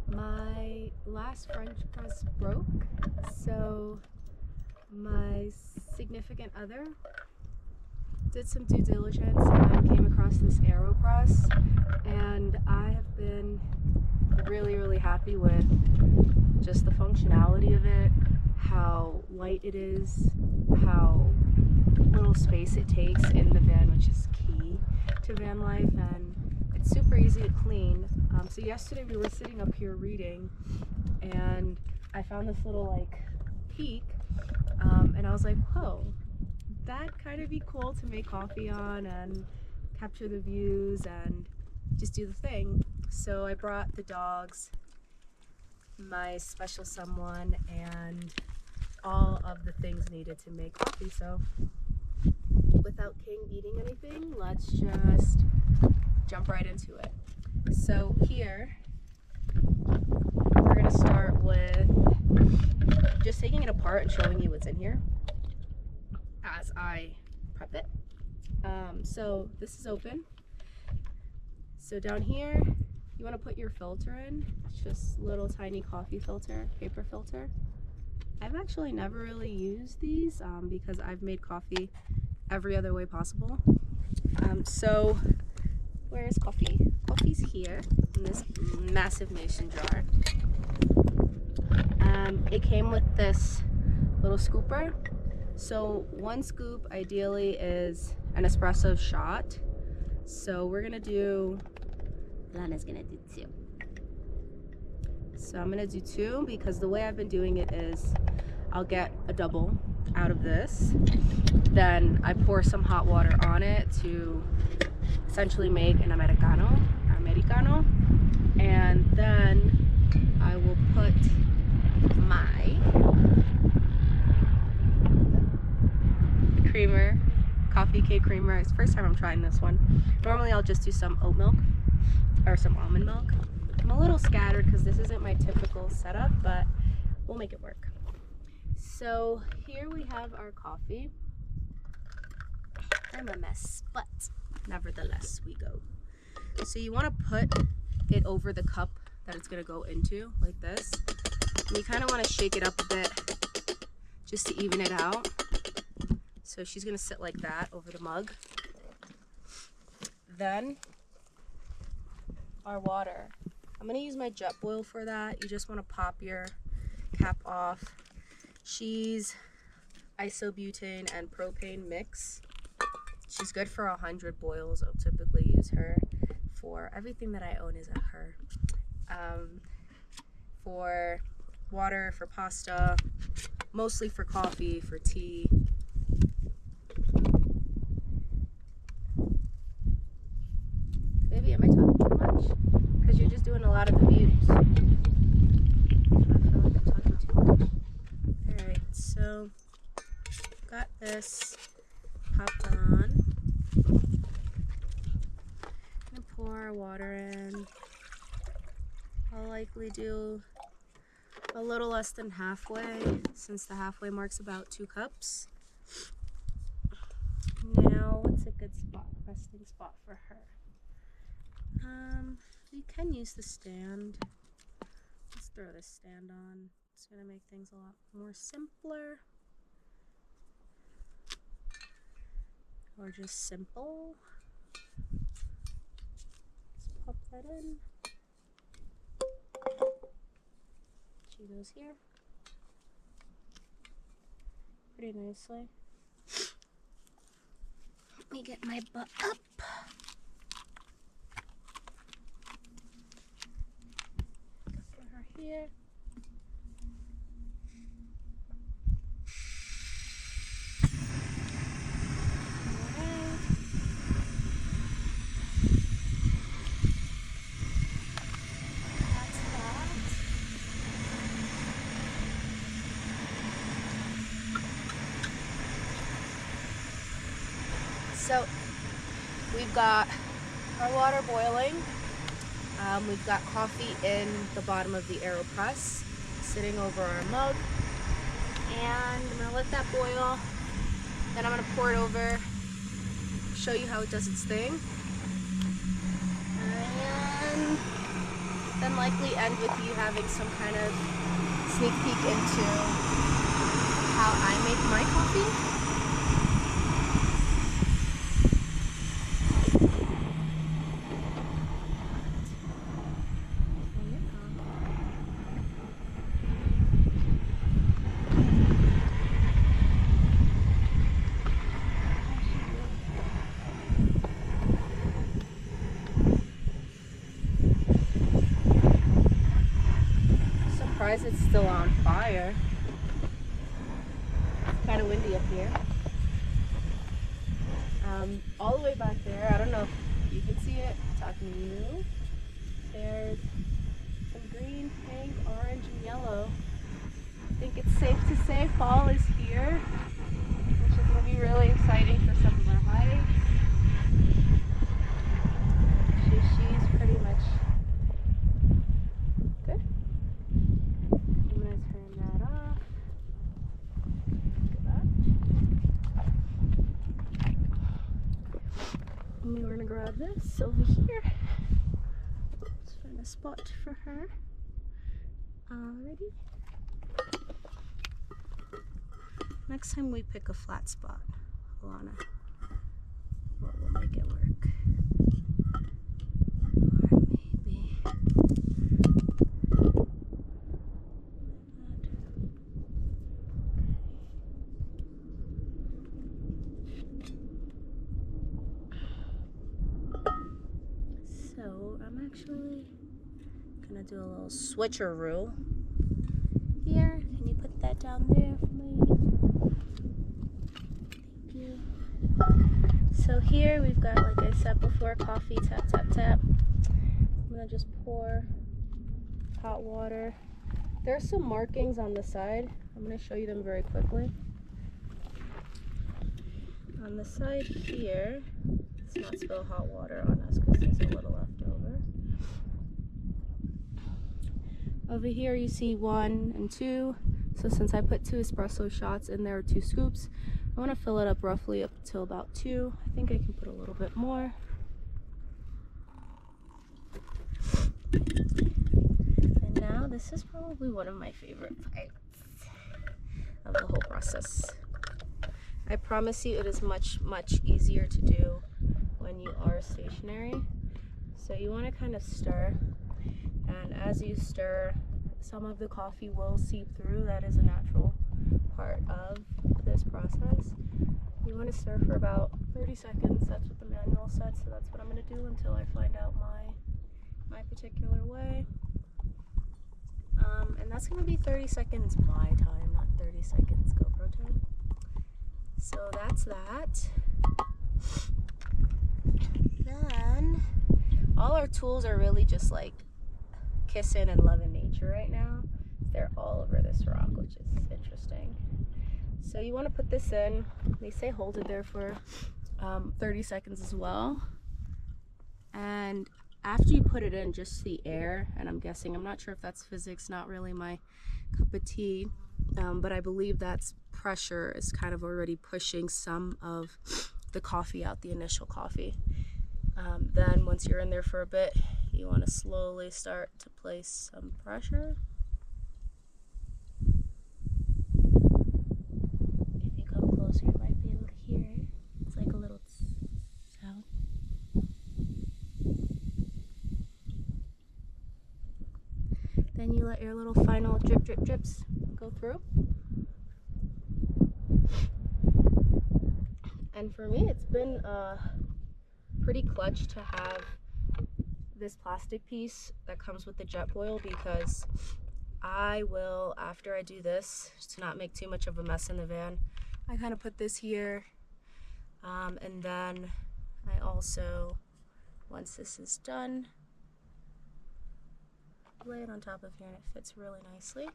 My last French press broke, so my significant other did some due diligence and came across this AeroPress, and I have been really happy with just the functionality of it, how light it is, how little space it takes in the van, which is key to van life, and it's super easy to clean. So yesterday we were sitting up here reading, and I found this little like peak, and I was like, whoa, that kind of be cool to make coffee on and capture the views and just do the thing. So I brought the dogs, my special someone, and all of the things needed to make coffee. So without King eating anything, let's just jump right into it. So here, we're gonna start with just taking it apart and showing you what's in here as I prep it. So this is open. So down here, you want to put your filter in. It's just little tiny coffee filter, paper filter. I've actually never really used these because I've made coffee every other way possible. So where is coffee? Coffee's here in this massive mason jar. It came with this little scooper. So one scoop ideally is an espresso shot. So we're gonna do, Lana's gonna do 2. So I'm gonna do 2 because the way I've been doing it is I'll get a double out of this, then I pour some hot water on it to essentially make an Americano, and then I will put my creamer, coffee cake creamer. It's the first time I'm trying this one. Normally I'll just do some oat milk or some almond milk. I'm a little scattered because this isn't my typical setup, but we'll make it work. So here we have our coffee. I'm a mess, but nevertheless we go. So you want to put it over the cup that it's going to go into like this. And you kind of want to shake it up a bit just to even it out. So she's going to sit like that over the mug. Then our water. I'm going to use my Jetboil for that. You just want to pop your cap off. She's isobutane and propane mix. She's good for 100 boils. I'll typically use her for everything that I own is a her. For water, for pasta, mostly for coffee, for tea. Baby, am I talking too much? Because you're just doing a lot of the views. I feel like I'm talking too much. Alright, so got this popped on. Gonna pour our water in. I'll likely do a little less than halfway, since the halfway mark's about 2 cups. Now, what's a good spot, resting spot for her? You can use the stand. Let's throw this stand on. It's gonna make things a lot more simpler. Or just simple. Let's pop that in. She goes here. Pretty nicely. Let me get my butt up. Put her here. So we've got our water boiling. We've got coffee in the bottom of the AeroPress sitting over our mug. And I'm gonna let that boil. Then I'm gonna pour it over, show you how it does its thing. And then likely end with you having some kind of sneak peek into how I make my coffee. Surprised it's still on fire. It's kind of windy up here. All the way back there, I don't know if you can see it, talking to you. There's some green, pink, orange, and yellow. I think it's safe to say fall is here, which is going to be really exciting for some of our hikes. She's pretty much good. I'm going to turn that off. Look at that. And we're going to grab this over here. Let's find a spot for her. Alrighty. Next time we pick a flat spot, Alana, we'll make it work. Or maybe so I'm actually gonna do a little switcheroo here. Can you put that down there for me? Thank you. So here we've got, like I said before, coffee, tap, tap, tap. I'm gonna just pour hot water. There are some markings on the side. I'm gonna show you them very quickly. On the side here, let's not spill hot water on us because there's a little left over. Over here you see 1 and 2. So since I put 2 espresso shots in there, 2 scoops, I want to fill it up roughly up till about 2. I think I can put a little bit more. And now this is probably one of my favorite parts of the whole process. I promise you it is much, much easier to do when you are stationary. So you want to kind of stir, and as you stir, some of the coffee will seep through. That is a natural part of this process. You want to stir for about 30 seconds. That's what the manual said, so that's what I'm going to do until I find out my particular way. And that's going to be 30 seconds my time, not 30 seconds GoPro time. So that's that. Then all our tools are really just like kissing and loving nature right now. They're all over this rock, which is interesting. So you want to put this in. They say hold it there for 30 seconds as well. And after you put it in, just the air, and I'm guessing, I'm not sure if that's physics, not really my cup of tea, but I believe that's pressure is kind of already pushing some of the coffee out, the initial coffee. Then once you're in there for a bit, you want to slowly start to place some pressure. If you come closer, you might be able to hear it. It's like a little sound. Then you let your little final drip, drip, drips go through. And for me, it's been pretty clutch to have this plastic piece that comes with the Jetboil, because I will, after I do this, to not make too much of a mess in the van, I kind of put this here, and then I also, once this is done, lay it on top of here, and it fits really nicely.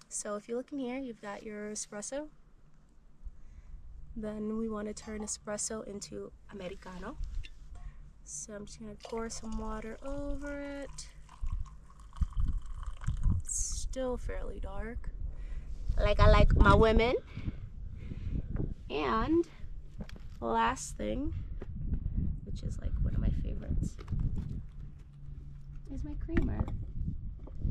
So if you look in here, you've got your espresso. Then we want to turn espresso into Americano. So I'm just going to pour some water over it. It's still fairly dark, like I like my women. And last thing, which is like one of my favorites, is my creamer.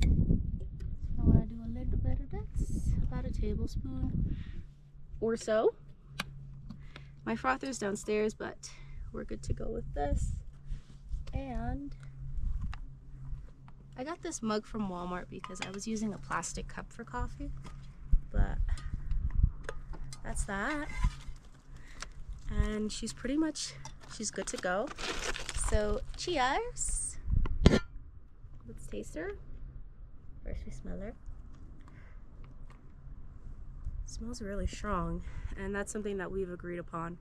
I want to do a little bit of this, about a tablespoon or so. My frother's downstairs, but we're good to go with this. And I got this mug from Walmart because I was using a plastic cup for coffee, but that's that. And she's good to go. So cheers. Let's taste her. First we smell her. It smells really strong, and that's something that we've agreed upon.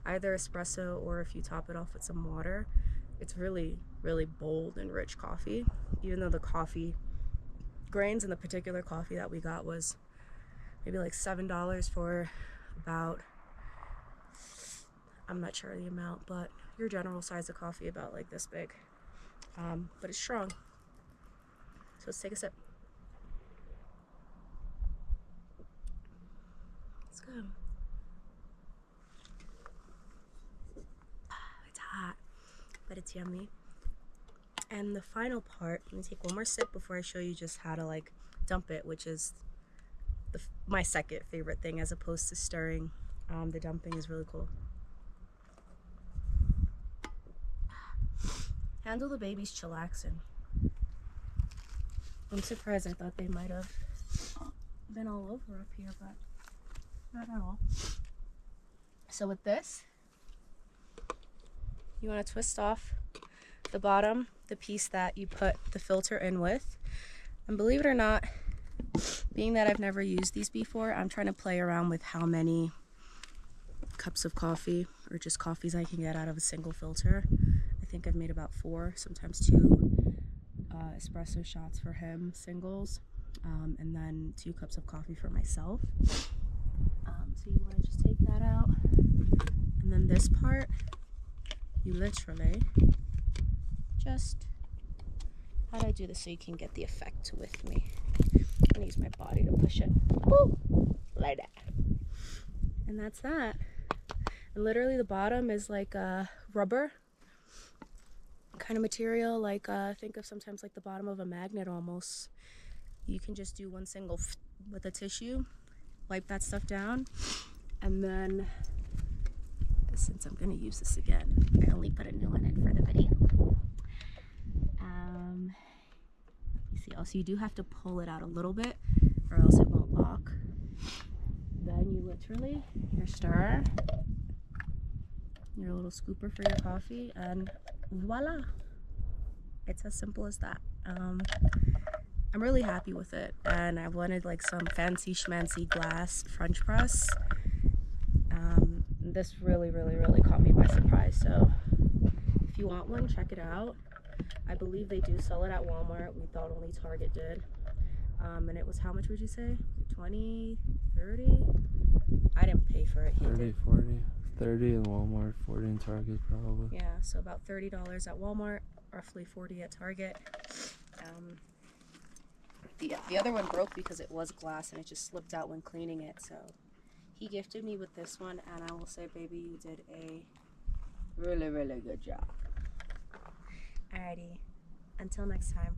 Either espresso, or if you top it off with some water, it's really, really bold and rich coffee. Even though the coffee grains in the particular coffee that we got was maybe like $7 for about, I'm not sure the amount, but your general size of coffee about like this big. But it's strong. So let's take a sip. Let's go. It's hot, but it's yummy. And the final part, let me take one more sip before I show you just how to like dump it, which is my second favorite thing as opposed to stirring. The dumping is really cool. Handle the baby's chillaxing. I'm surprised. I thought they might have been all over up here, but not at all. So with this, you want to twist off the bottom, the piece that you put the filter in with. And believe it or not, being that I've never used these before, I'm trying to play around with how many cups of coffee or just coffees I can get out of a single filter. I think I've made about 4, sometimes 2 espresso shots for him, singles, and then 2 cups of coffee for myself. So you want to just take that out, and then this part, you literally just, how do I do this so you can get the effect with me? I'm gonna use my body to push it. Woo! Like that. And that's that. And literally the bottom is like a rubber kind of material, like think of sometimes like the bottom of a magnet almost. You can just do one single with a tissue, wipe that stuff down, and then since I'm gonna use this again, I only put a new one in for the video. Let me see. Also, you do have to pull it out a little bit, or else it won't lock. Then you literally, your stirrer, your little scooper for your coffee, and voila! It's as simple as that. I'm really happy with it, and I wanted like some fancy schmancy glass French press. This really caught me by surprise, so if you want one, check it out. I believe they do sell it at Walmart. We thought only Target did. And it was, how much would you say? 20, 30? I didn't pay for it. 30, 40. 30 in Walmart, 40 in Target probably. Yeah, so about $30 at Walmart, roughly 40 at Target. The other one broke because it was glass and it just slipped out when cleaning it, so he gifted me with this one, and I will say, baby, you did a really good job. Alrighty, until next time.